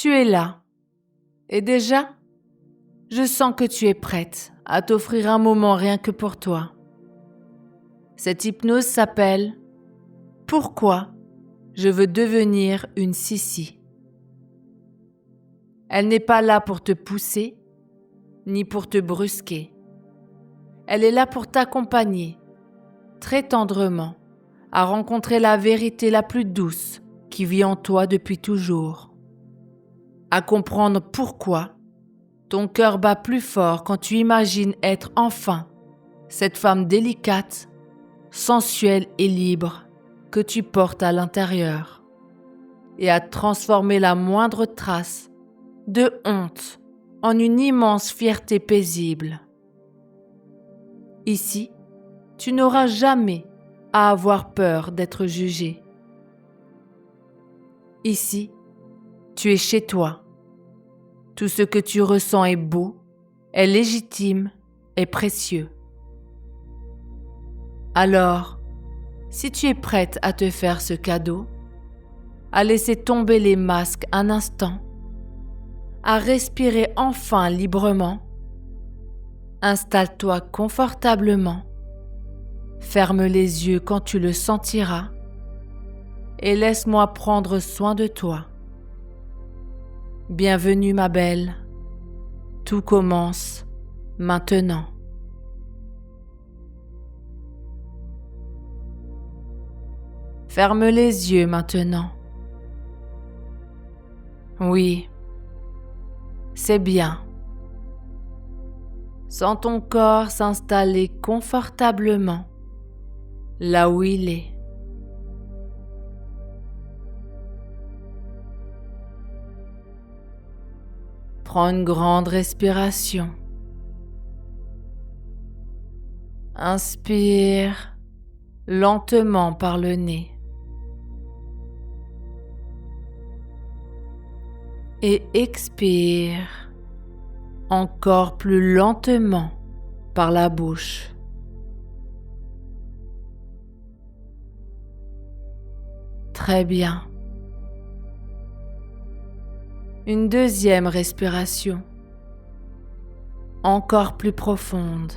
Tu es là. Et déjà, je sens que tu es prête à t'offrir un moment rien que pour toi. Cette hypnose s'appelle « Pourquoi je veux devenir une Sissi ». Elle n'est pas là pour te pousser, ni pour te brusquer. Elle est là pour t'accompagner, très tendrement, à rencontrer la vérité la plus douce qui vit en toi depuis toujours. À comprendre pourquoi ton cœur bat plus fort quand tu imagines être enfin cette femme délicate, sensuelle et libre que tu portes à l'intérieur, et à transformer la moindre trace de honte en une immense fierté paisible. Ici, tu n'auras jamais à avoir peur d'être jugé. Ici, tu es chez toi. Tout ce que tu ressens est beau, est légitime, est précieux. Alors, si tu es prête à te faire ce cadeau, à laisser tomber les masques un instant, à respirer enfin librement, installe-toi confortablement, ferme les yeux quand tu le sentiras et laisse-moi prendre soin de toi. Bienvenue ma belle, tout commence maintenant. Ferme les yeux maintenant. Oui, c'est bien. Sens ton corps s'installer confortablement là où il est. Prends une grande respiration. Inspire lentement par le nez. Et expire encore plus lentement par la bouche. Très bien. Une deuxième respiration, encore plus profonde.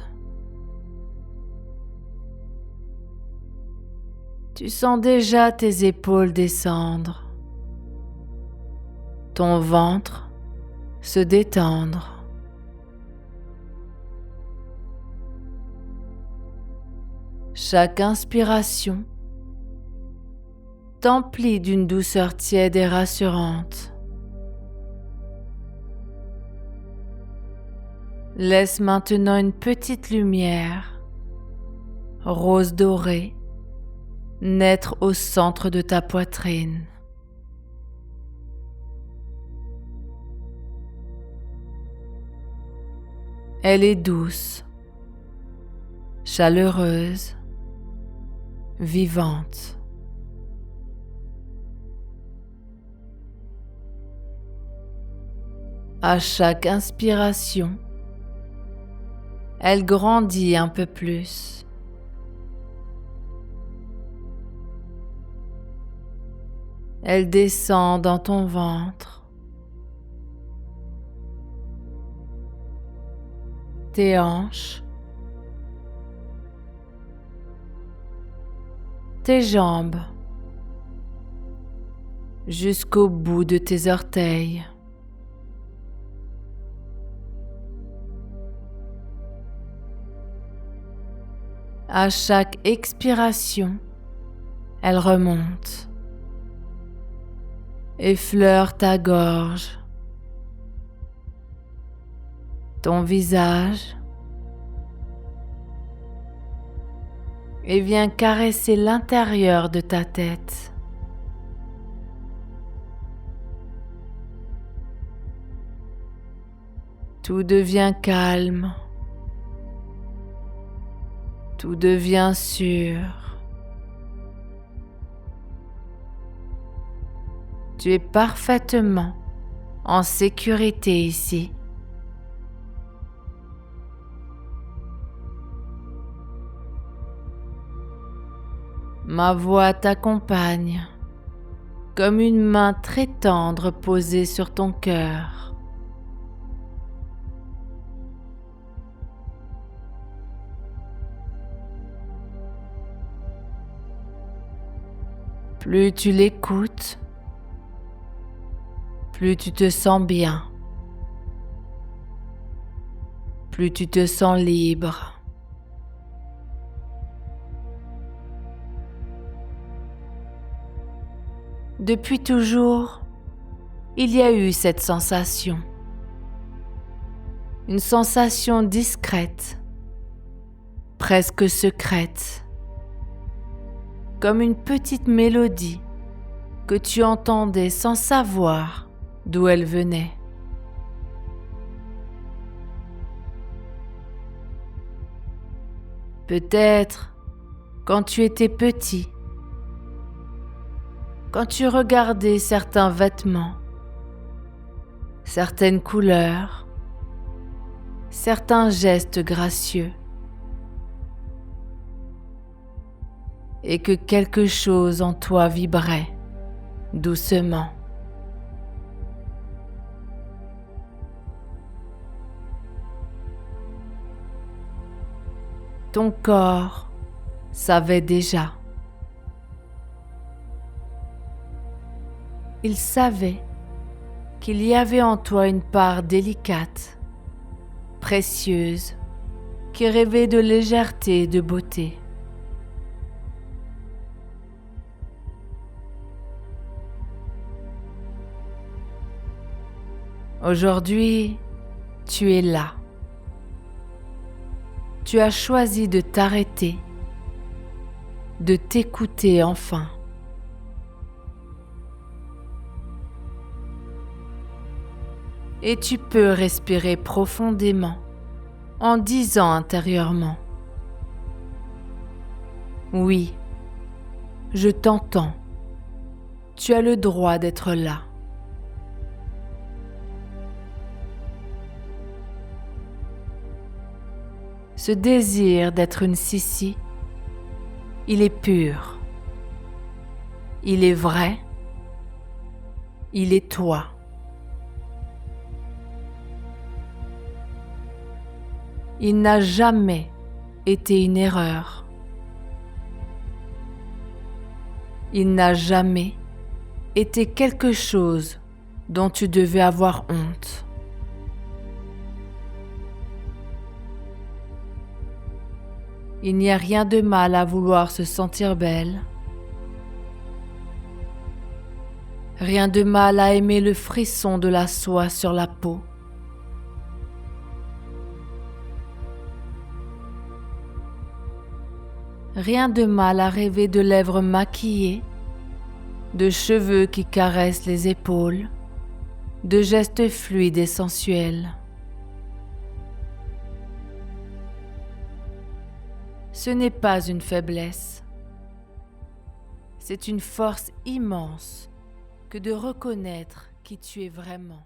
Tu sens déjà tes épaules descendre, ton ventre se détendre. Chaque inspiration t'emplit d'une douceur tiède et rassurante. Laisse maintenant une petite lumière, rose dorée, naître au centre de ta poitrine. Elle est douce, chaleureuse, vivante. À chaque inspiration, elle grandit un peu plus. Elle descend dans ton ventre, tes hanches, tes jambes, jusqu'au bout de tes orteils. À chaque expiration, elle remonte, effleure ta gorge, ton visage et vient caresser l'intérieur de ta tête. Tout devient calme. Tout devient sûr. Tu es parfaitement en sécurité ici. Ma voix t'accompagne comme une main très tendre posée sur ton cœur. Plus tu l'écoutes, plus tu te sens bien, plus tu te sens libre. Depuis toujours, il y a eu cette sensation. Une sensation discrète, presque secrète, comme une petite mélodie que tu entendais sans savoir d'où elle venait. Peut-être quand tu étais petit, quand tu regardais certains vêtements, certaines couleurs, certains gestes gracieux, et que quelque chose en toi vibrait doucement. Ton corps savait déjà. Il savait qu'il y avait en toi une part délicate, précieuse, qui rêvait de légèreté et de beauté. Aujourd'hui, tu es là. Tu as choisi de t'arrêter, de t'écouter enfin. Et tu peux respirer profondément en disant intérieurement: oui, je t'entends. Tu as le droit d'être là. Ce désir d'être une Sissi, il est pur. Il est vrai. Il est toi. Il n'a jamais été une erreur. Il n'a jamais été quelque chose dont tu devais avoir honte. Il n'y a rien de mal à vouloir se sentir belle. Rien de mal à aimer le frisson de la soie sur la peau. Rien de mal à rêver de lèvres maquillées, de cheveux qui caressent les épaules, de gestes fluides et sensuels. Ce n'est pas une faiblesse, c'est une force immense que de reconnaître qui tu es vraiment.